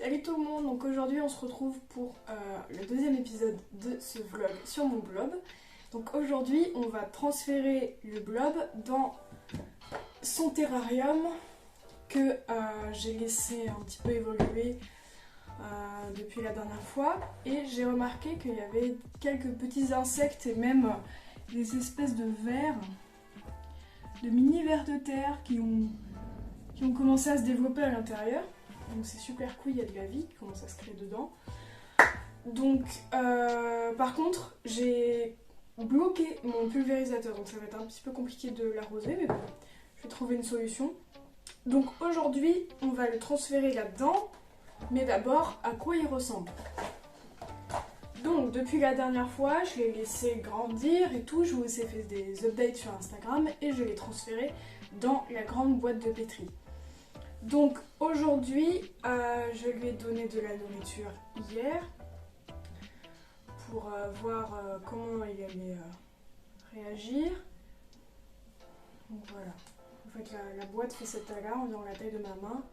Salut tout le monde, donc aujourd'hui on se retrouve pour le deuxième épisode de ce vlog sur mon blob. Donc aujourd'hui on va transférer le blob dans son terrarium que j'ai laissé un petit peu évoluer depuis la dernière fois. Et j'ai remarqué qu'il y avait quelques petits insectes et même des espèces de vers, de mini vers de terre qui ont commencé à se développer à l'intérieur. Donc c'est super cool, il y a de la vie qui commence à se créer dedans. Donc par contre j'ai bloqué mon pulvérisateur, donc ça va être un petit peu compliqué de l'arroser, mais bon, je vais trouver une solution. Donc aujourd'hui on va le transférer là-dedans, mais d'abord à quoi il ressemble. Donc depuis la dernière fois je l'ai laissé grandir et tout, je vous ai fait des updates sur Instagram et je l'ai transféré dans la grande boîte de pétri. Donc aujourd'hui, je lui ai donné de la nourriture hier pour voir comment il allait réagir. Donc voilà, en fait la boîte fait cette taille-là, environ la taille de ma main.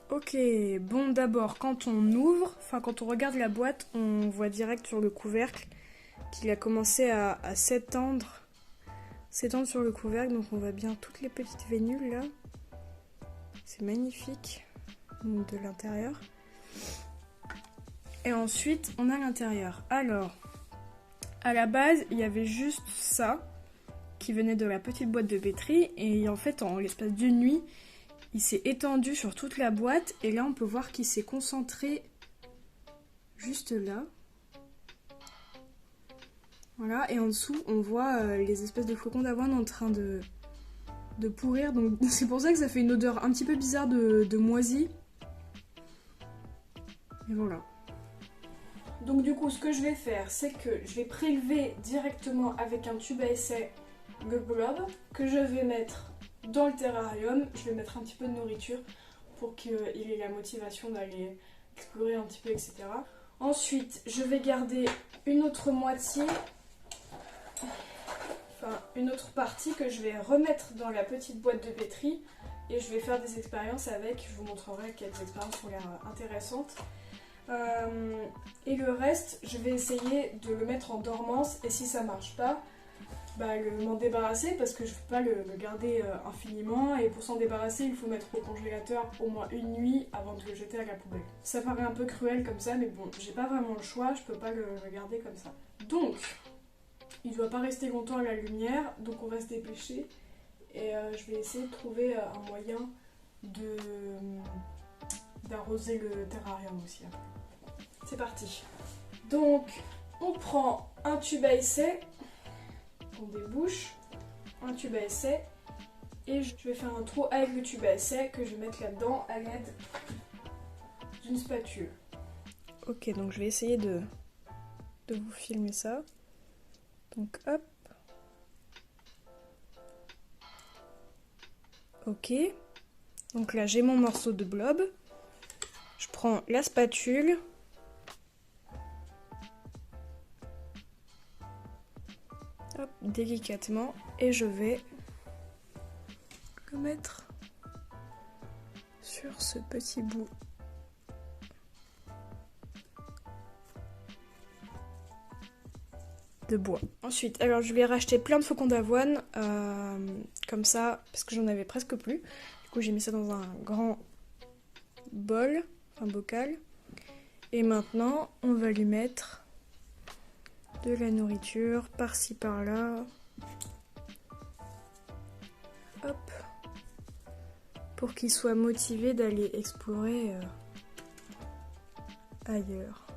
Ok, bon d'abord quand on ouvre, quand on regarde la boîte, on voit direct sur le couvercle qu'il a commencé à s'étendre sur le couvercle, donc on voit bien toutes les petites vénules là. C'est magnifique de l'intérieur. Et ensuite, on a l'intérieur. Alors, à la base, il y avait juste ça qui venait de la petite boîte de pétri. Et en fait, en l'espace d'une nuit, il s'est étendu sur toute la boîte. Et là, on peut voir qu'il s'est concentré juste là. Voilà. Et en dessous, on voit les espèces de flocons d'avoine en train de pourrir, donc c'est pour ça que ça fait une odeur un petit peu bizarre de moisi. Et voilà. Donc du coup ce que je vais faire, c'est que je vais prélever directement avec un tube à essai le blob, que je vais mettre dans le terrarium. Je vais mettre un petit peu de nourriture pour qu'il ait la motivation d'aller explorer un petit peu, etc. Ensuite je vais garder une autre moitié, une autre partie que je vais remettre dans la petite boîte de pétri et je vais faire des expériences avec. Je vous montrerai quelles expériences ont l'air intéressantes. Et le reste, je vais essayer de le mettre en dormance et si ça marche pas, m'en débarrasser parce que je ne peux pas le garder infiniment et pour s'en débarrasser, il faut mettre au congélateur au moins une nuit avant de le jeter à la poubelle. Ça paraît un peu cruel comme ça, mais bon, j'ai pas vraiment le choix, je peux pas le garder comme ça. Donc, il ne doit pas rester longtemps à la lumière, donc on va se dépêcher. Et je vais essayer de trouver un moyen d'arroser le terrarium aussi. C'est parti. Donc, on prend un tube à essai, on débouche, un tube à essai, et je vais faire un trou avec le tube à essai que je vais mettre là-dedans à l'aide d'une spatule. Ok, donc je vais essayer de vous filmer ça. Donc hop. Ok. Donc là j'ai mon morceau de blob. Je prends la spatule. Hop, délicatement. Et je vais le mettre sur ce petit bout. De bois. Ensuite, alors je vais racheter plein de flocons d'avoine comme ça parce que j'en avais presque plus. Du coup, j'ai mis ça dans un grand bol, bocal. Et maintenant, on va lui mettre de la nourriture par-ci par-là. Hop. Pour qu'il soit motivé d'aller explorer ailleurs.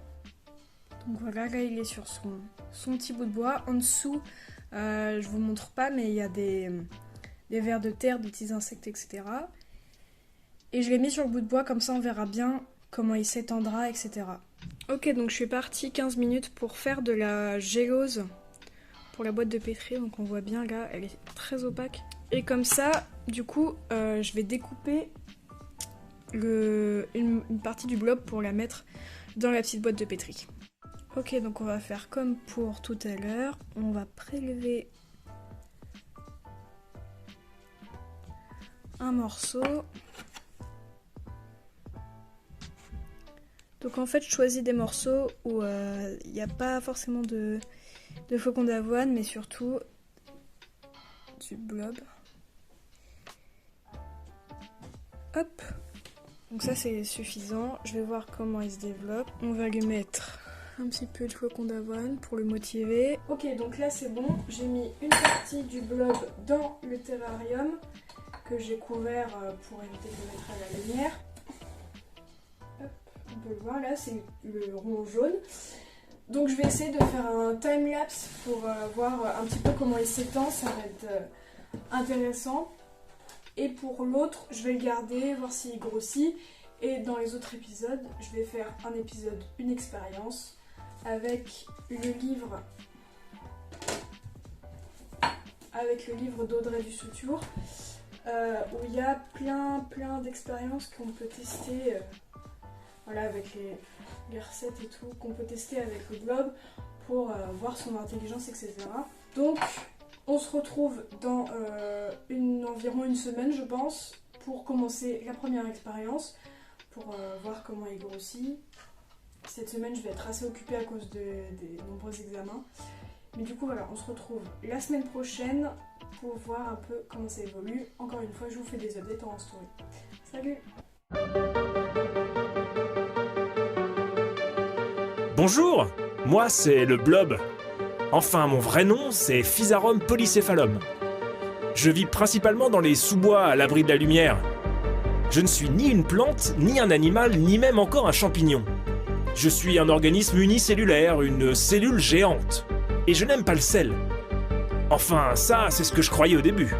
Donc voilà, là il est sur son petit bout de bois. En dessous, je vous montre pas, mais il y a des vers de terre, des petits insectes, etc. Et je l'ai mis sur le bout de bois, comme ça on verra bien comment il s'étendra, etc. Ok, donc je suis partie 15 minutes pour faire de la gélose pour la boîte de pétri. Donc on voit bien là, elle est très opaque. Et comme ça, du coup, je vais découper une partie du blob pour la mettre dans la petite boîte de pétri. Ok, donc on va faire comme pour tout à l'heure. On va prélever un morceau Donc en fait, je choisis des morceaux où il n'y a pas forcément de flocons d'avoine, mais surtout du blob. Hop. Donc ça c'est suffisant. Je vais voir comment il se développe. On va lui mettre un petit peu de flocons d'avoine pour le motiver. Ok, donc là c'est bon. J'ai mis une partie du blob dans le terrarium que j'ai couvert pour éviter de le mettre à la lumière. Hop, on peut le voir là, c'est le rond jaune. Donc je vais essayer de faire un time-lapse pour voir un petit peu comment il s'étend, ça va être intéressant. Et pour l'autre, je vais le garder, voir s'il grossit. Et dans les autres épisodes, je vais faire un épisode, une expérience, avec le livre d'Audrey Dussutour, où il y a plein d'expériences qu'on peut tester, voilà, avec les recettes et tout, qu'on peut tester avec le blob pour voir son intelligence, etc. Donc, on se retrouve dans environ une semaine, je pense, pour commencer la première expérience, pour voir comment il grossit. Cette semaine, je vais être assez occupée à cause des nombreux examens. Mais du coup, voilà, on se retrouve la semaine prochaine pour voir un peu comment ça évolue. Encore une fois, je vous fais des updates en story. Salut! Bonjour, moi c'est le blob. Enfin, mon vrai nom, c'est Physarum polycéphalum. Je vis principalement dans les sous-bois à l'abri de la lumière. Je ne suis ni une plante, ni un animal, ni même encore un champignon. Je suis un organisme unicellulaire, une cellule géante. Et je n'aime pas le sel. Enfin, ça, c'est ce que je croyais au début.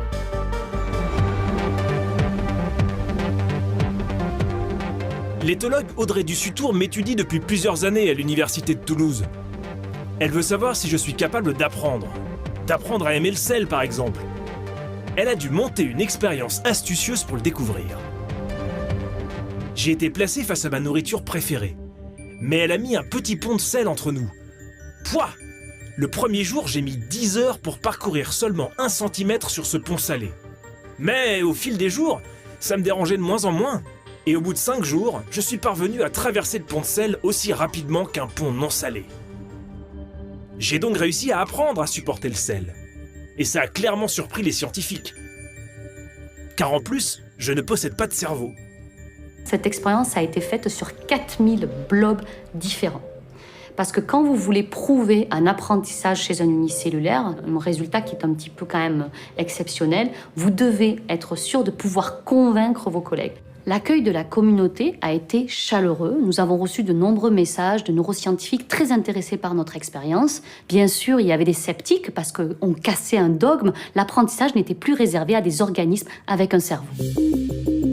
L'éthologue Audrey Dussutour m'étudie depuis plusieurs années à l'université de Toulouse. Elle veut savoir si je suis capable d'apprendre à aimer le sel par exemple. Elle a dû monter une expérience astucieuse pour le découvrir. J'ai été placé face à ma nourriture préférée, mais elle a mis un petit pont de sel entre nous. Pouah! Le premier jour, j'ai mis 10 heures pour parcourir seulement 1 cm sur ce pont salé. Mais au fil des jours, ça me dérangeait de moins en moins, et au bout de 5 jours, je suis parvenu à traverser le pont de sel aussi rapidement qu'un pont non salé. J'ai donc réussi à apprendre à supporter le sel. Et ça a clairement surpris les scientifiques. Car en plus, je ne possède pas de cerveau. Cette expérience a été faite sur 4000 blobs différents. Parce que quand vous voulez prouver un apprentissage chez un unicellulaire, un résultat qui est un petit peu quand même exceptionnel, vous devez être sûr de pouvoir convaincre vos collègues. L'accueil de la communauté a été chaleureux. Nous avons reçu de nombreux messages de neuroscientifiques très intéressés par notre expérience. Bien sûr, il y avait des sceptiques parce qu'on cassait un dogme. L'apprentissage n'était plus réservé à des organismes avec un cerveau.